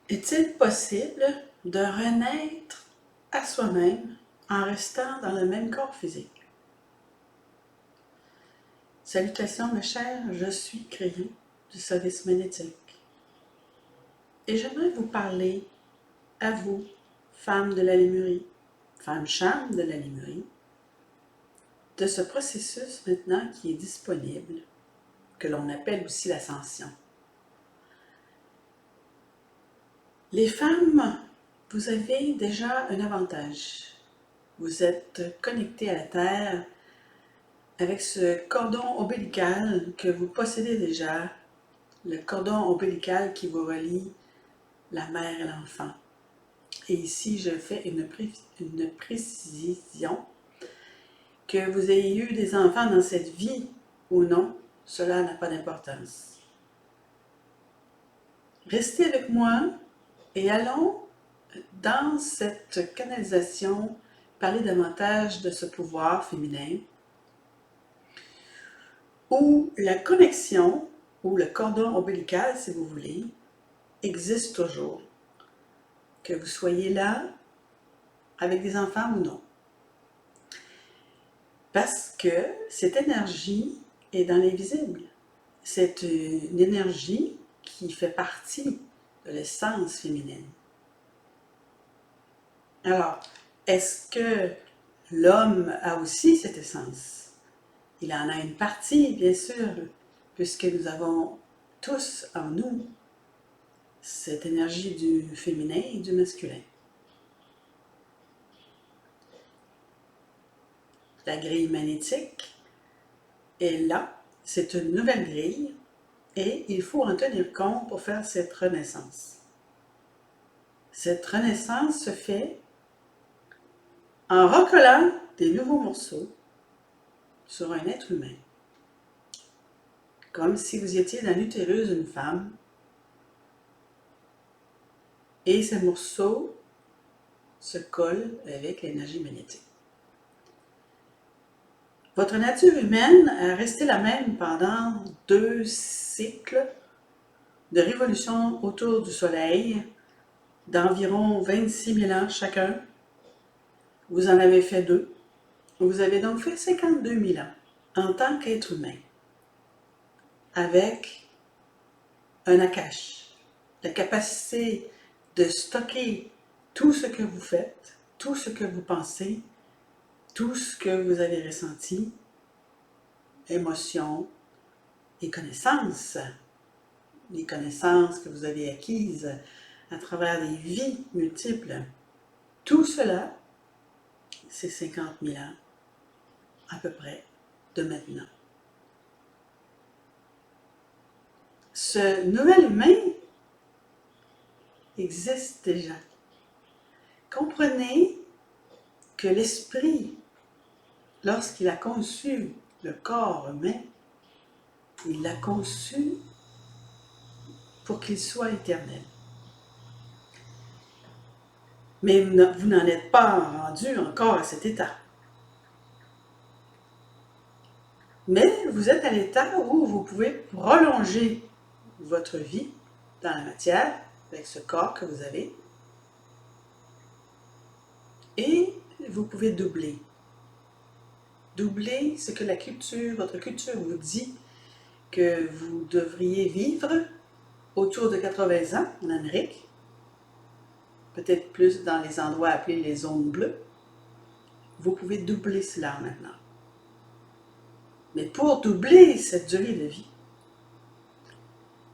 Est-il possible de renaître à soi-même en restant dans le même corps physique? Salutations mes chers, je suis Crayon du service magnétique. Et j'aimerais vous parler à vous, femmes de la Lémurie, femmes charmes de la Lémurie, de ce processus maintenant qui est disponible, que l'on appelle aussi l'ascension. Les femmes, vous avez déjà un avantage. Vous êtes connectées à la Terre avec ce cordon ombilical que vous possédez déjà, le cordon ombilical qui vous relie la mère et l'enfant. Et ici, je fais une précision. Que vous ayez eu des enfants dans cette vie ou non, cela n'a pas d'importance. Restez avec moi et allons dans cette canalisation parler davantage de ce pouvoir féminin où la connexion, ou le cordon ombilical si vous voulez, existe toujours. Que vous soyez là avec des enfants ou non. Parce que cette énergie est dans l'invisible. C'est une énergie qui fait partie de l'essence féminine. Alors, est-ce que l'homme a aussi cette essence? Il en a une partie, bien sûr, puisque nous avons tous en nous cette énergie du féminin et du masculin. La grille magnétique est là, c'est une nouvelle grille et il faut en tenir compte pour faire cette renaissance. Cette renaissance se fait en recollant des nouveaux morceaux sur un être humain, comme si vous étiez dans l'utérus d'une femme et ces morceaux se collent avec l'énergie magnétique. Votre nature humaine a resté la même pendant 2 cycles de révolution autour du Soleil d'environ 26 000 ans chacun. Vous en avez fait 2. Vous avez donc fait 52 000 ans en tant qu'être humain, avec un Akash, la capacité de stocker tout ce que vous faites, tout ce que vous pensez, tout ce que vous avez ressenti, émotions et connaissances, les connaissances que vous avez acquises à travers des vies multiples. Tout cela, c'est 50 000 ans à peu près de maintenant. Ce nouvel humain existe déjà. Comprenez que l'esprit, lorsqu'il a conçu le corps humain, il l'a conçu pour qu'il soit éternel. Mais vous n'en êtes pas rendu encore à cet état. Mais vous êtes à l'état où vous pouvez prolonger votre vie dans la matière avec ce corps que vous avez et vous pouvez doubler. Doubler ce que votre culture vous dit que vous devriez vivre autour de 80 ans en Amérique, peut-être plus dans les endroits appelés les zones bleues. Vous pouvez doubler cela maintenant. Mais pour doubler cette durée de vie,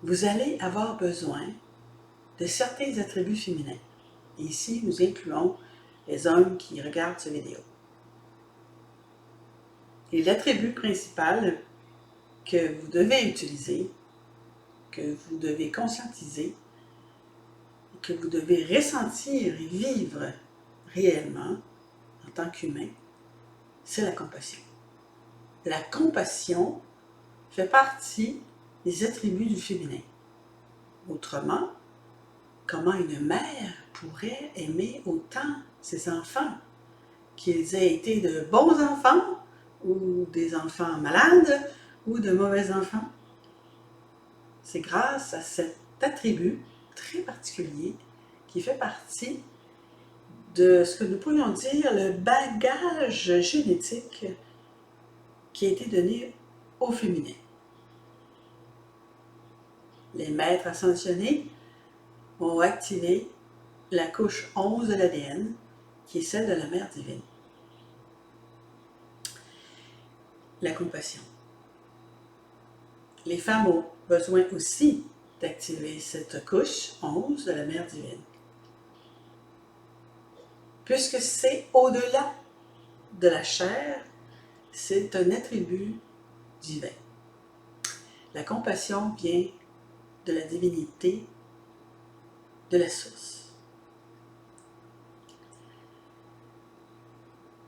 vous allez avoir besoin de certains attributs féminins. Et ici, nous incluons les hommes qui regardent cette vidéo. Et l'attribut principal que vous devez utiliser, que vous devez conscientiser, que vous devez ressentir et vivre réellement en tant qu'humain, c'est la compassion. La compassion fait partie des attributs du féminin. Autrement, comment une mère pourrait aimer autant ses enfants, qu'ils aient été de bons enfants ou des enfants malades ou de mauvais enfants? C'est grâce à cet attribut très particulier qui fait partie de ce que nous pourrions dire le bagage génétique qui a été donné au féminin. Les maîtres ascensionnés ont activé la couche 11 de l'ADN, qui est celle de la Mère divine. La compassion. Les femmes ont besoin aussi d'activer cette couche 11 de la Mère divine, puisque c'est au-delà de la chair, c'est un attribut divin. La compassion vient de la divinité, de la source.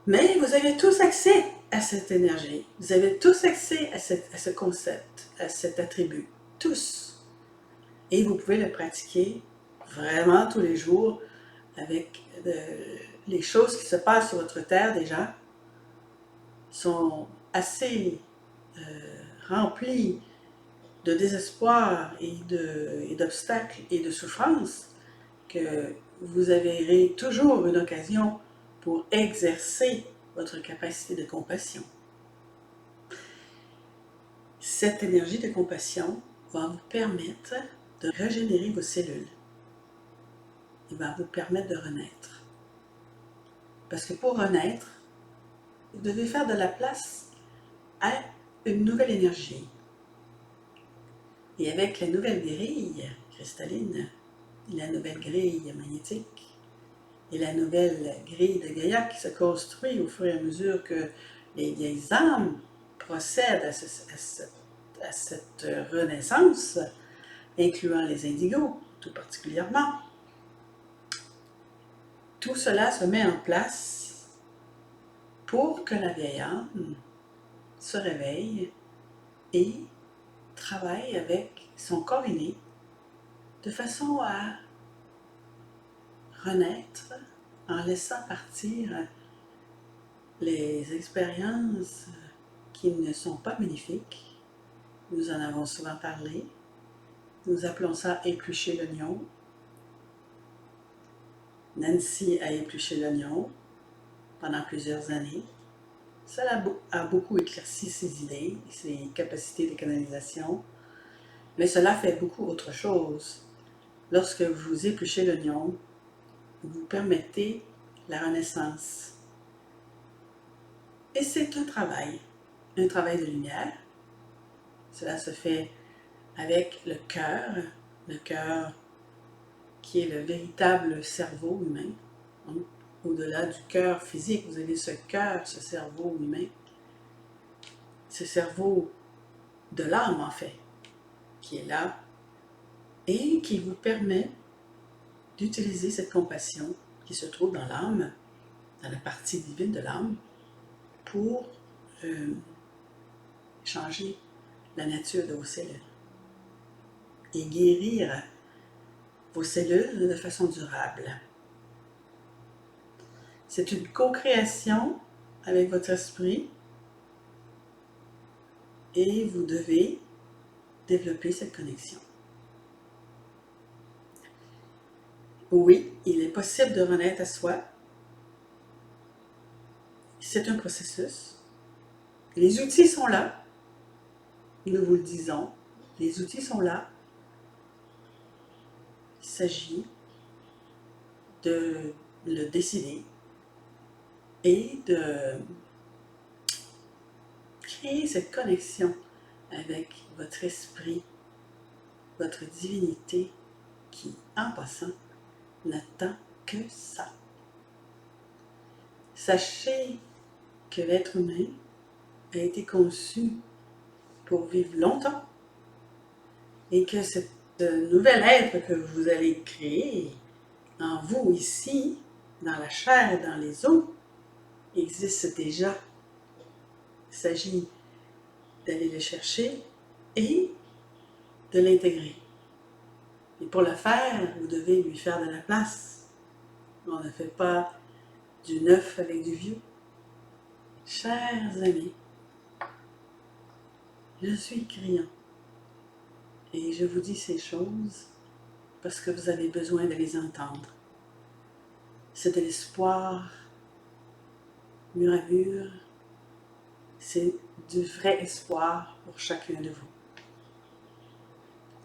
Mais vous avez tous accès à cette énergie, vous avez tous accès à ce concept, à cet attribut, tous. Et vous pouvez le pratiquer vraiment tous les jours avec les choses qui se passent sur votre terre déjà sont assez remplies de désespoir et d'obstacles et de souffrances que vous aurez toujours une occasion pour exercer votre capacité de compassion. Cette énergie de compassion va vous permettre de régénérer vos cellules. Il va vous permettre de renaître. Parce que pour renaître, vous devez faire de la place à une nouvelle énergie. Et avec la nouvelle grille cristalline, la nouvelle grille magnétique et la nouvelle grille de Gaïa qui se construit au fur et à mesure que les vieilles âmes procèdent à cette renaissance, incluant les indigos tout particulièrement, tout cela se met en place pour que la vieille âme se réveille et travaille avec son corps inné de façon à renaître en laissant partir les expériences qui ne sont pas bénéfiques. Nous en avons souvent parlé. Nous appelons ça éplucher l'oignon. Nancy a épluché l'oignon pendant plusieurs années. Cela a beaucoup éclairci ses idées, ses capacités de canalisation, mais cela fait beaucoup autre chose. Lorsque vous épluchez l'oignon, vous permettez la renaissance. Et c'est un travail de lumière. Cela se fait avec le cœur qui est le véritable cerveau humain. Donc, au-delà du cœur physique, vous avez ce cœur, ce cerveau humain, ce cerveau de l'âme en fait, qui est là et qui vous permet d'utiliser cette compassion qui se trouve dans l'âme, dans la partie divine de l'âme, pour changer la nature de vos cellules et guérir vos cellules de façon durable. C'est une co-création avec votre esprit et vous devez développer cette connexion. Oui, il est possible de renaître à soi. C'est un processus. Les outils sont là. Nous vous le disons. Les outils sont là. Il s'agit de le décider et de créer cette connexion avec votre esprit, votre divinité qui, en passant, n'attend que ça. Sachez que l'être humain a été conçu pour vivre longtemps et que ce nouvel être que vous allez créer en vous ici, dans la chair et dans les os, existe déjà. Il s'agit d'aller le chercher et de l'intégrer. Et pour le faire, vous devez lui faire de la place. On ne fait pas du neuf avec du vieux. Chers amis, je suis criant et je vous dis ces choses parce que vous avez besoin de les entendre. C'est de l'espoir, mur à mur, c'est du vrai espoir pour chacun de vous.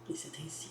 Et c'est ainsi.